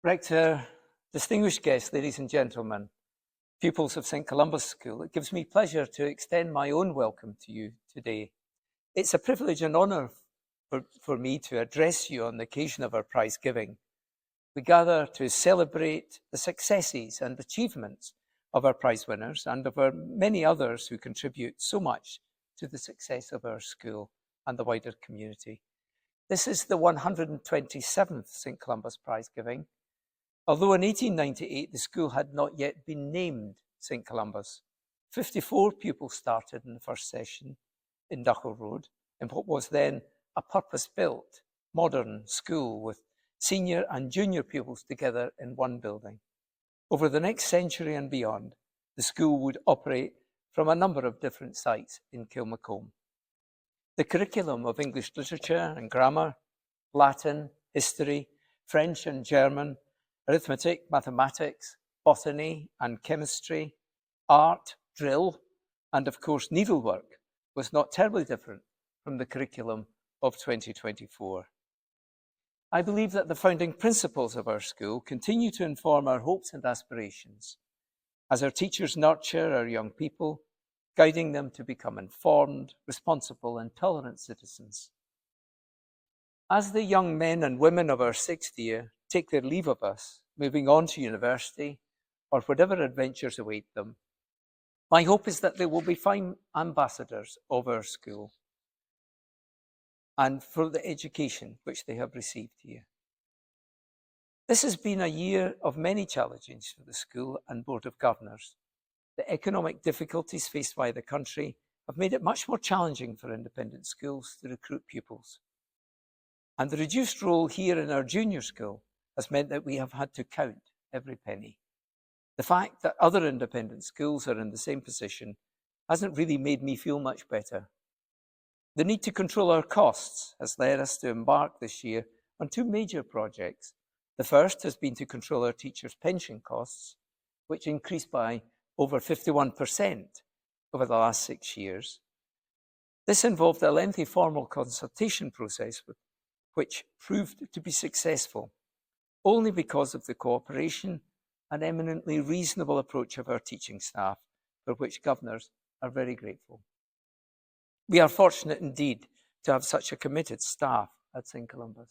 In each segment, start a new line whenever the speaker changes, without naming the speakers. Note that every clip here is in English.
Rector, distinguished guests, ladies and gentlemen, pupils of St. Columba's School, it gives me pleasure to extend my own welcome to you today. It's a privilege and honour for me to address you on the occasion of our prize giving. We gather to celebrate the successes and achievements of our prize winners and of our many others who contribute so much to the success of our school and the wider community. This is the 127th St. Columba's prize giving. Although in 1898 the school had not yet been named St. Columba's, 54 pupils started in the first session in Duckle Road, in what was then a purpose-built, modern school with senior and junior pupils together in one building. Over the next century and beyond, the school would operate from a number of different sites in Kilmacombe. The curriculum of English literature and grammar, Latin, history, French and German, arithmetic, mathematics, botany and chemistry, art, drill, and of course needlework was not terribly different from the curriculum of 2024. I believe that the founding principles of our school continue to inform our hopes and aspirations as our teachers nurture our young people, guiding them to become informed, responsible and tolerant citizens. As the young men and women of our sixth year take their leave of us, moving on to university or whatever adventures await them, my hope is that they will be fine ambassadors of our school and for the education which they have received here. This has been a year of many challenges for the school and Board of Governors. The economic difficulties faced by the country have made it much more challenging for independent schools to recruit pupils. And the reduced role here in our junior school has meant that we have had to count every penny. The fact that other independent schools are in the same position hasn't really made me feel much better. The need to control our costs has led us to embark this year on two major projects. The first has been to control our teachers' pension costs, which increased by over 51% over the last 6 years. This involved a lengthy formal consultation process which proved to be successful only because of the cooperation and eminently reasonable approach of our teaching staff, for which governors are very grateful. We are fortunate indeed to have such a committed staff at St. Columba's.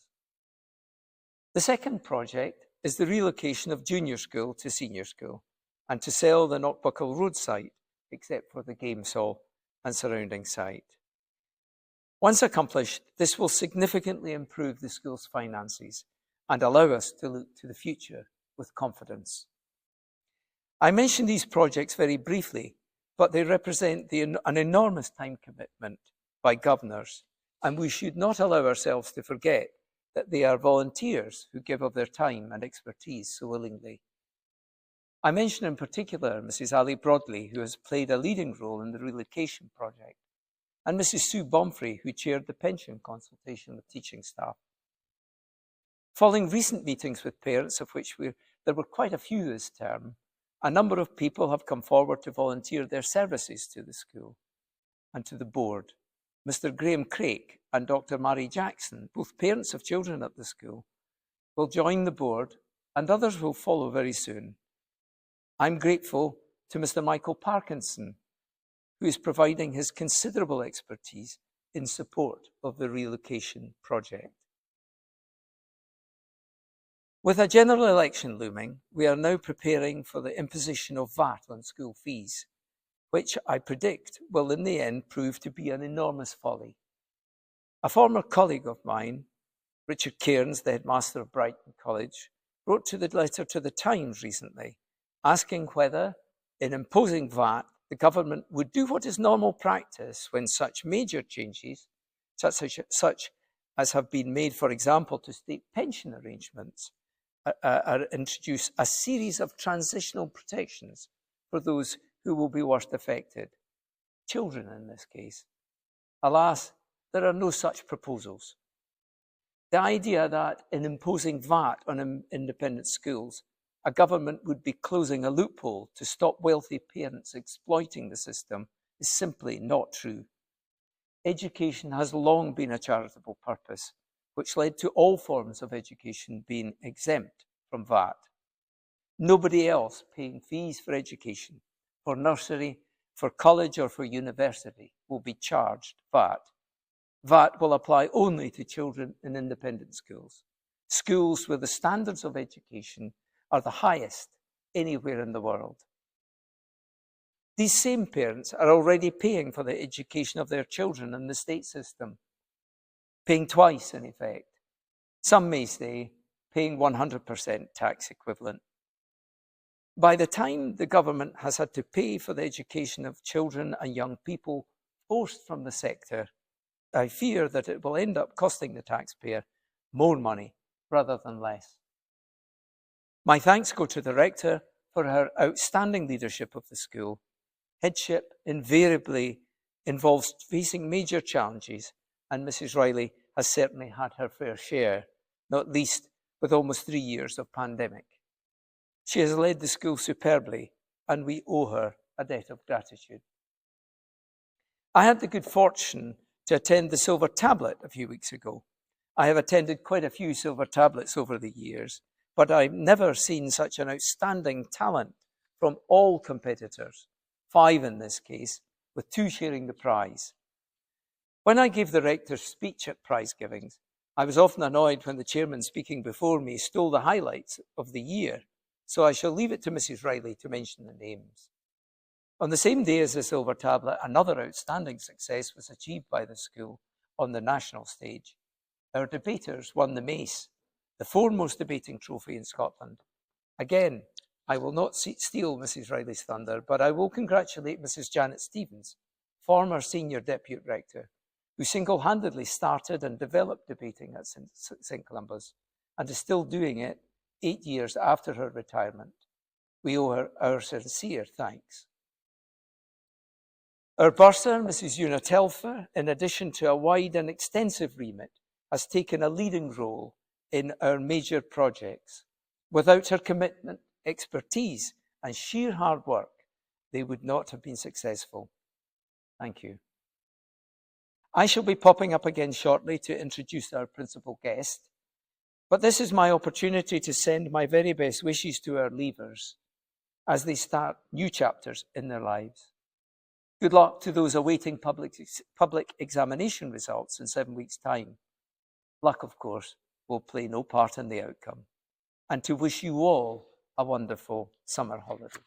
The second project is the relocation of junior school to senior school and to sell the Knockbuckle Road site, except for the games hall and surrounding site. Once accomplished, this will significantly improve the school's finances and allow us to look to the future with confidence. I mention these projects very briefly, but they represent an enormous time commitment by governors, and we should not allow ourselves to forget that they are volunteers who give of their time and expertise so willingly. I mention in particular Mrs. Ali Broadley, who has played a leading role in the relocation project, and Mrs. Sue Bomfrey, who chaired the pension consultation with teaching staff. Following recent meetings with parents, of which there were quite a few this term, a number of people have come forward to volunteer their services to the school and to the board. Mr. Graham Craik and Dr. Mary Jackson, both parents of children at the school, will join the board and others will follow very soon. I'm grateful to Mr. Michael Parkinson, who is providing his considerable expertise in support of the relocation project. With a general election looming, we are now preparing for the imposition of VAT on school fees, which I predict will in the end prove to be an enormous folly. A former colleague of mine, Richard Cairns, the headmaster of Brighton College, wrote a letter to the Times recently, asking whether, in imposing VAT, the government would do what is normal practice when such major changes, such as have been made, for example, to state pension arrangements, introduce a series of transitional protections for those who will be worst affected, children in this case. Alas, there are no such proposals. The idea that in imposing VAT on independent schools, a government would be closing a loophole to stop wealthy parents exploiting the system is simply not true. Education has long been a charitable purpose, which led to all forms of education being exempt from VAT. Nobody else paying fees for education, for nursery, for college or for university will be charged VAT. VAT will apply only to children in independent schools, schools where the standards of education are the highest anywhere in the world. These same parents are already paying for the education of their children in the state system, paying twice in effect. Some may say paying 100% tax equivalent. By the time the government has had to pay for the education of children and young people forced from the sector, I fear that it will end up costing the taxpayer more money rather than less. My thanks go to the rector for her outstanding leadership of the school. Headship invariably involves facing major challenges, and Mrs. Riley has certainly had her fair share, not least with almost 3 years of pandemic. She has led the school superbly, and we owe her a debt of gratitude. I had the good fortune to attend the Silver Tablet a few weeks ago. I have attended quite a few Silver Tablets over the years, but I've never seen such an outstanding talent from all competitors, 5 in this case, with 2 sharing the prize. When I gave the rector's speech at Prizegiving, I was often annoyed when the chairman speaking before me stole the highlights of the year, so I shall leave it to Mrs. Riley to mention the names. On the same day as the Silver Tablet, another outstanding success was achieved by the school on the national stage. Our debaters won the Mace, the foremost debating trophy in Scotland. Again, I will not steal Mrs. Riley's thunder, but I will congratulate Mrs. Janet Stevens, former senior deputy rector, who single-handedly started and developed debating at St. Columba's and is still doing it 8 years after her retirement. We owe her our sincere thanks. Our bursar, Mrs. Una Telfer, in addition to a wide and extensive remit, has taken a leading role in our major projects. Without her commitment, expertise, and sheer hard work, they would not have been successful. Thank you. I shall be popping up again shortly to introduce our principal guest, but this is my opportunity to send my very best wishes to our leavers as they start new chapters in their lives. Good luck to those awaiting public examination results in 7 weeks' time. Luck, of course, will play no part in the outcome. And to wish you all a wonderful summer holiday.